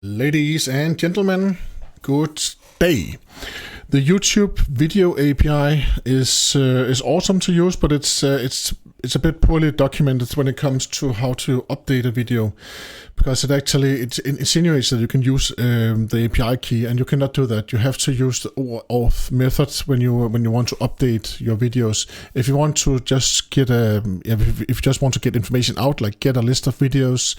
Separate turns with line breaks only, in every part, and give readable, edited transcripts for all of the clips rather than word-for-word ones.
Ladies and gentlemen, good day. The YouTube video API is awesome to use, but it's a bit poorly documented when it comes to how to update a video, because it insinuates that you can use the API key, and you cannot do that. You have to use the oauth method when you want to update your videos. If you want to just get if you just want to get information out, like get a list of videos,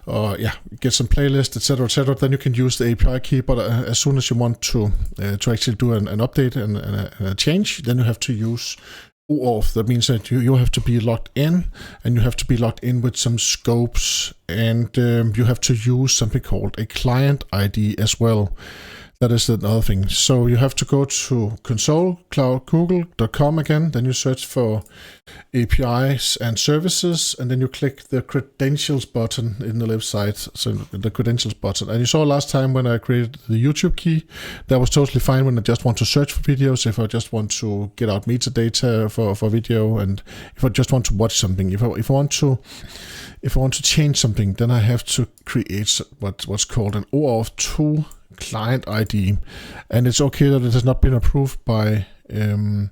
or get some playlist, etc., then you can use the API key. But as soon as you want to actually do an update and a change, then you have to use oauth. That means that you have to be logged in, and you have to be logged in with some scopes, and you have to use something called a client ID as well. That is another thing. So you have to go to console.cloudgoogle.com again, then you search for APIs and services, and then you click the credentials button in the left side, so the credentials button. And you saw last time when I created the YouTube key, that was totally fine when I just want to search for videos, if I just want to get out metadata for video, and if I just want to watch something. If I want to change something, then I have to create what's called an oauth2 client ID, and it's okay that it has not been approved by by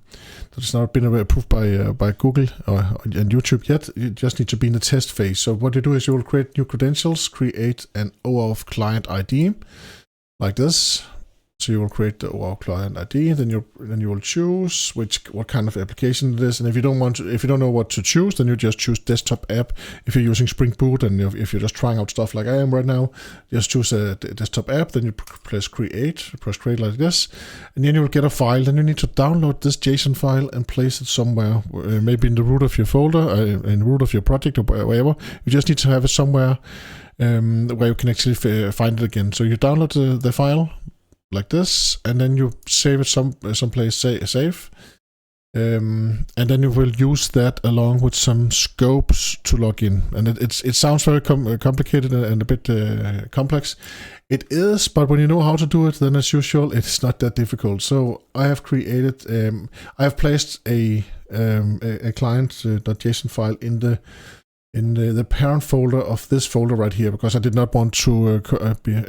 Google and YouTube yet. You just need to be in the test phase. So what you do is you will create new credentials, create an oauth client ID like this. So you will create the oauth client ID, then you will choose what kind of application it is. And if you don't know what to choose, then you just choose desktop app. If you're using Spring Boot, and if you're just trying out stuff like I am right now, just choose a desktop app. Then you press create like this, and then you will get a file. Then you need to download this JSON file and place it somewhere, maybe in the root of your folder, in the root of your project, or wherever. You just need to have it somewhere where you can actually find it again. So you download the file like this, and then you save it someplace safe, and then you will use that along with some scopes to log in. And it sounds very complicated and a bit complex. It is, but when you know how to do it, then as usual, it's not that difficult. So I have created, I have placed a client.json file in the parent folder of this folder right here, because I did not want to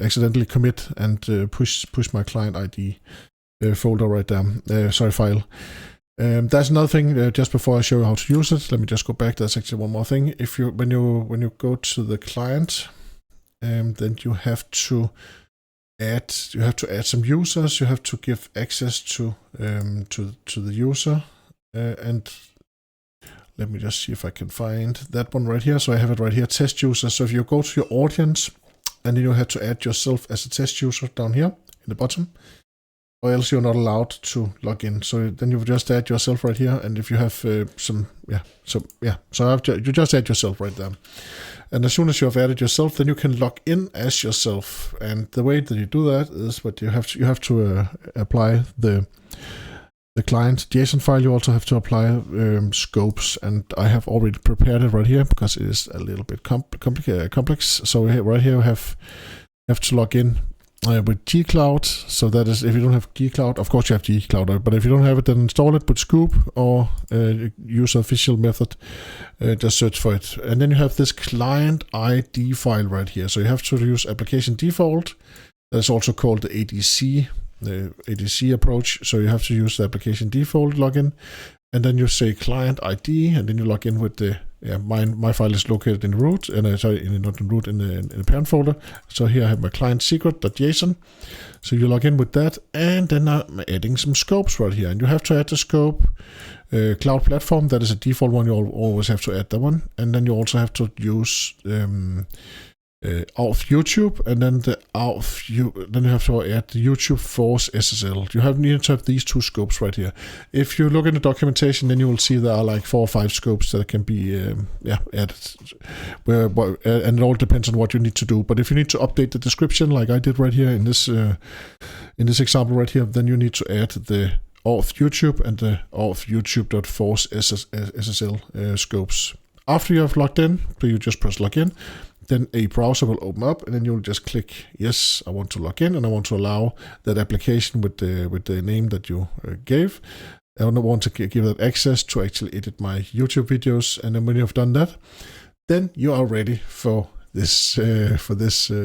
accidentally commit and push my client ID folder right there. File. That's another thing. Just before I show you how to use it, let me just go back. There's actually one more thing. When you go to the client, then you have to add some users. You have to give access to the user, and let me just see if I can find that one right here. So I have it right here, test user. So if you go to your audience, and then you have to add yourself as a test user down here in the bottom, or else you're not allowed to log in. So then you just add yourself right here. And if you have you just add yourself right there. And as soon as you have added yourself, then you can log in as yourself. And the way that you do that is what you have to apply the client JSON file. You also have to apply scopes, and I have already prepared it right here because it is a little bit complex. So right here you have to log in with gcloud. So that is, if you don't have gcloud, of course you have gcloud, but if you don't have it, then install it with scoop, or use the official method. Just search for it, and then you have this client ID file right here. So you have to use application default. That's also called the ADC approach. So you have to use the application default login, and then you say client ID, and then you log in with the my file is located in the root, and not in root, in the parent folder. So here I have my client secret.json. So you log in with that, and then I'm adding some scopes right here, and you have to add the scope cloud platform. That is a default one. You always have to add that one, and then you also have to use auth YouTube, and then then you have to add the YouTube Force SSL. You need to have these two scopes right here. If you look in the documentation, then you will see there are like 4 or 5 scopes that can be added. And it all depends on what you need to do. But if you need to update the description, like I did right here in this example right here, then you need to add the auth YouTube and the auth YouTube.force SSL scopes. After you have logged in, you just press login. Then a browser will open up, and then you'll just click yes, I want to log in, and I want to allow that application with the name that you gave. I want to give that access to actually edit my YouTube videos. And then when you've done that, then you are ready for this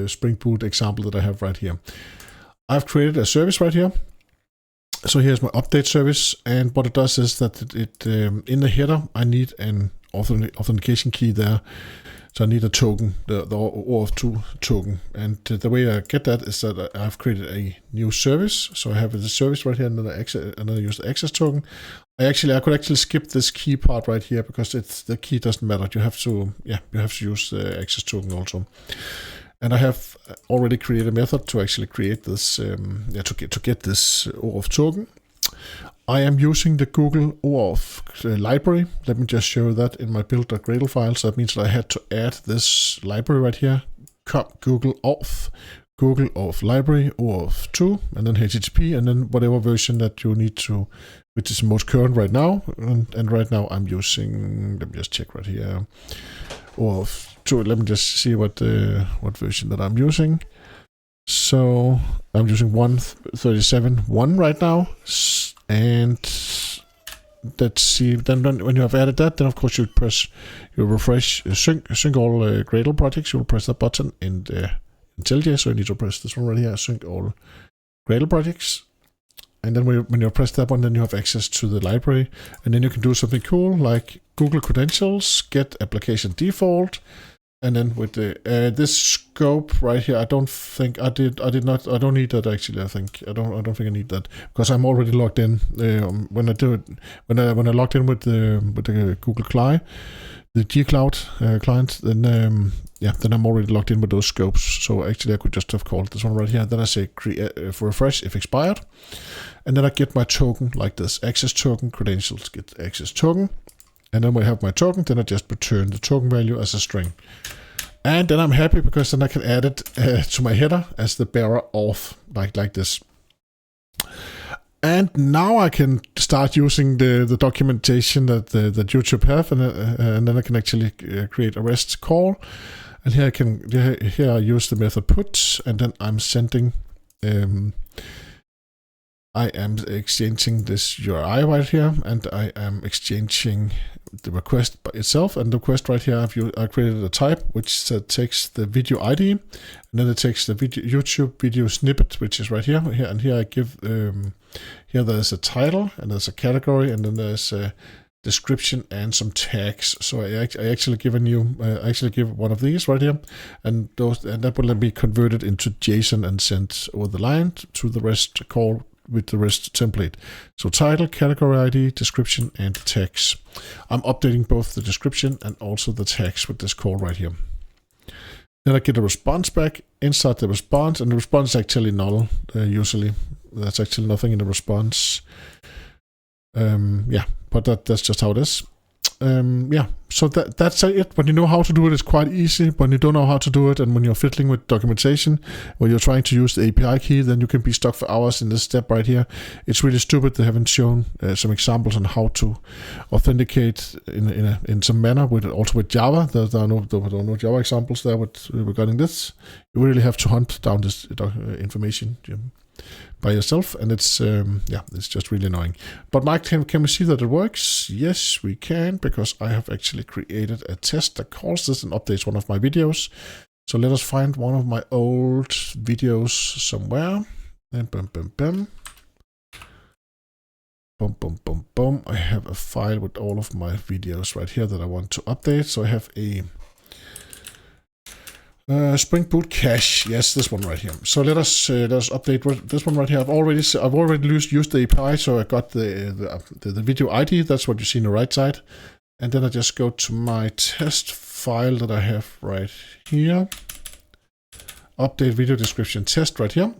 Spring Boot example that I have right here. I've created a service right here. So here's my update service, and what it does is that it in the header I need an authentication key there. So I need a token, the oauth2 token, and the way I get that is that I've created a new service. So I have the service right here, and then I use the access token. I could actually skip this key part right here because the key doesn't matter. You have to use the access token also. And I have already created a method to actually create this, to get this OAuth token. I am using the Google OAuth library. Let me just show that in my build.gradle file. So that means that I had to add this library right here, Google OAuth library, oauth2, and then HTTP, and then whatever version that you need to, which is the most current right now. And right now I'm using, let me just check right here, oauth2. Let me just see what version that I'm using. So I'm using 1.37.1 right now. And let's see, then when you have added that, then of course you refresh, sync all Gradle projects. You will press that button in the IntelliJ, so you need to press this one right here, sync all Gradle projects. And then when you press that one, then you have access to the library, and then you can do something cool like Google credentials, get application default. And then with the this scope right here, I don't think I don't need that actually. I don't think I need that because I'm already logged in. When I logged in with the Google Cloud, the G-Cloud client, then I'm already logged in with those scopes. So actually, I could just have called this one right here. Then I say create for refresh if expired, and then I get my token like this: access token, credentials, get access token. And then when I have my token, then I just return the token value as a string. And then I'm happy because then I can add it to my header as the bearer auth, like this. And now I can start using the documentation that YouTube have, and then I can actually create a REST call. And here I use the method put, and then I'm sending. I am exchanging this URI right here, and I am exchanging the request by itself. And the request right here, I created a type which takes the video ID, and then it takes the YouTube video snippet, which is right here. And here I give here there's a title, and there's a category, and then there's a description and some tags. So I actually give one of these right here, and that will be converted into JSON and sent over the line to the REST call with the REST template. So title, category ID, description, and tags. I'm updating both the description and also the tags with this call right here. Then I get a response back. Inside the response, and the response is actually null. Usually, there's actually nothing in the response. But that's just how it is. So that's it. When you know how to do it, it's quite easy. When you don't know how to do it, and when you're fiddling with documentation, when you're trying to use the API key, then you can be stuck for hours in this step right here. It's really stupid they haven't shown some examples on how to authenticate in some manner also with Java. There are no Java examples there regarding this. You really have to hunt down this information by yourself, and it's just really annoying. But Mike, can we see that it works? Yes, we can, because I have actually created a test that calls this and updates one of my videos. So let us find one of my old videos somewhere. And boom. I have a file with all of my videos right here that I want to update. So I have a Spring Boot cache. Yes, this one right here. So let us update this one right here. I've already used the API, so I got the video ID. That's what you see on the right side. And then I just go to my test file that I have right here. Update video description test right here.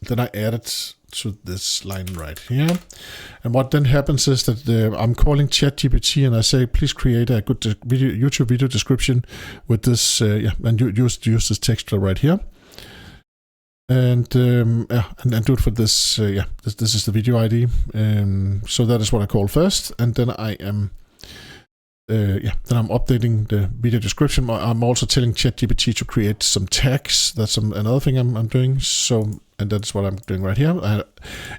Then I add it to this line right here. And what then happens is that I'm calling ChatGPT and I say, please create a good YouTube video description with this, and use this text right here. And do it for this, this is the video ID. So that is what I call first. And then I am, then I'm updating the video description. I'm also telling ChatGPT to create some tags. That's another thing I'm doing. So and that's what I'm doing right here.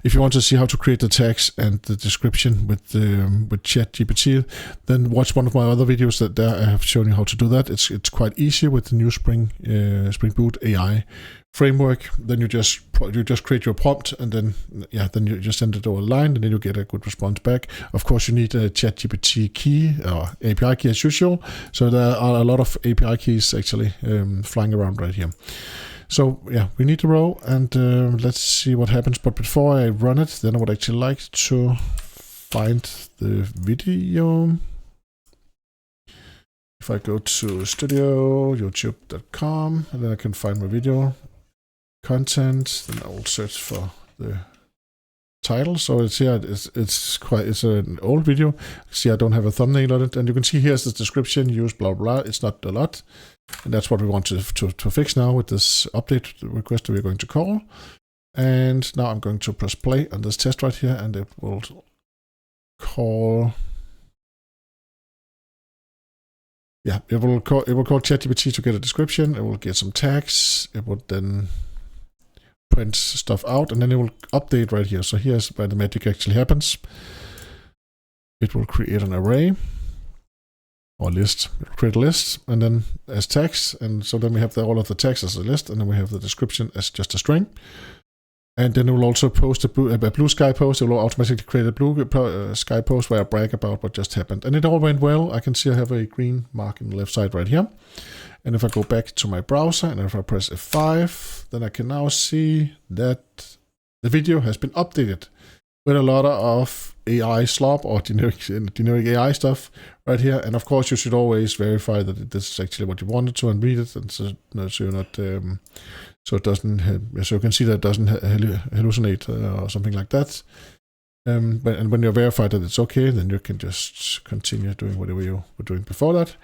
If you want to see how to create the tags and the description with ChatGPT, then watch one of my other videos that there I have shown you how to do that. It's quite easy with the new Spring Boot AI framework. Then you just create your prompt, and then you just send it over a line, and then you get a good response back. Of course, you need a ChatGPT key or API key as usual. So there are a lot of API keys actually flying around right here. So yeah, we need the row, and let's see what happens. But before I run it, then I would actually like to find the video. If I go to studio, youtube.com, and then I can find my video content, then I will search for the title. So it's here, it's an old video. See, I don't have a thumbnail on it, and you can see here's the description, use blah blah. It's not a lot, and that's what we want to fix now with this update request that we're going to call. And now I'm going to press play on this test right here, and it will call. Yeah, it will call ChatGPT to get a description. It will get some tags. It will then print stuff out, and then it will update right here. So here's where the magic actually happens. It will create an array or list. It will create a list, and then as tags, and so then we have all of the tags as a list, and then we have the description as just a string. And then it will also post a blue sky post. It will automatically create a blue sky post where I brag about what just happened. And it all went well. I can see I have a green mark on the left side right here. And if I go back to my browser, and if I press F5, then I can now see that the video has been updated with a lot of AI slop or generic AI stuff right here. And of course, you should always verify that this is actually what you wanted to and read it, and so you're not... so it doesn't, so you can see that it doesn't hallucinate or something like that. And when you're verified that it's okay, then you can just continue doing whatever you were doing before that.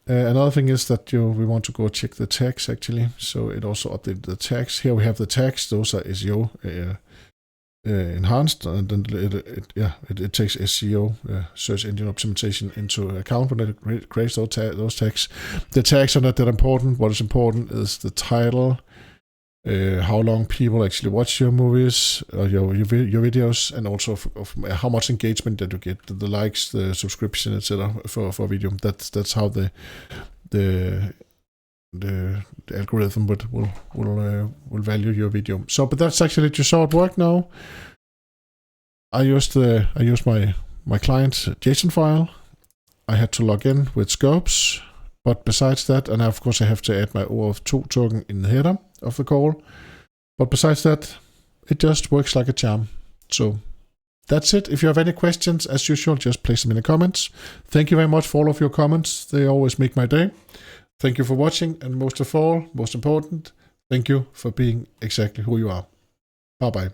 Another thing is that we want to go check the tags actually. So it also updated the tags. Here we have the tags. Those are SEO enhanced, and then it takes SEO search engine optimization into account when it creates those tags. The tags are not that important. What is important is the title, how long people actually watch your movies or your videos, and also of how much engagement that you get, the likes, the subscription, etc. for a video. That's how the algorithm will value your video. So, but that's actually just how it worked now. I used my client's JSON file. I had to log in with scopes, but besides that, and of course I have to add my oauth2 token in the header of the call. But besides that, it just works like a charm. So that's it. If you have any questions, as usual, just place them in the comments. Thank you very much for all of your comments. They always make my day. Thank you for watching, and most of all, most important, thank you for being exactly who you are. Bye-bye.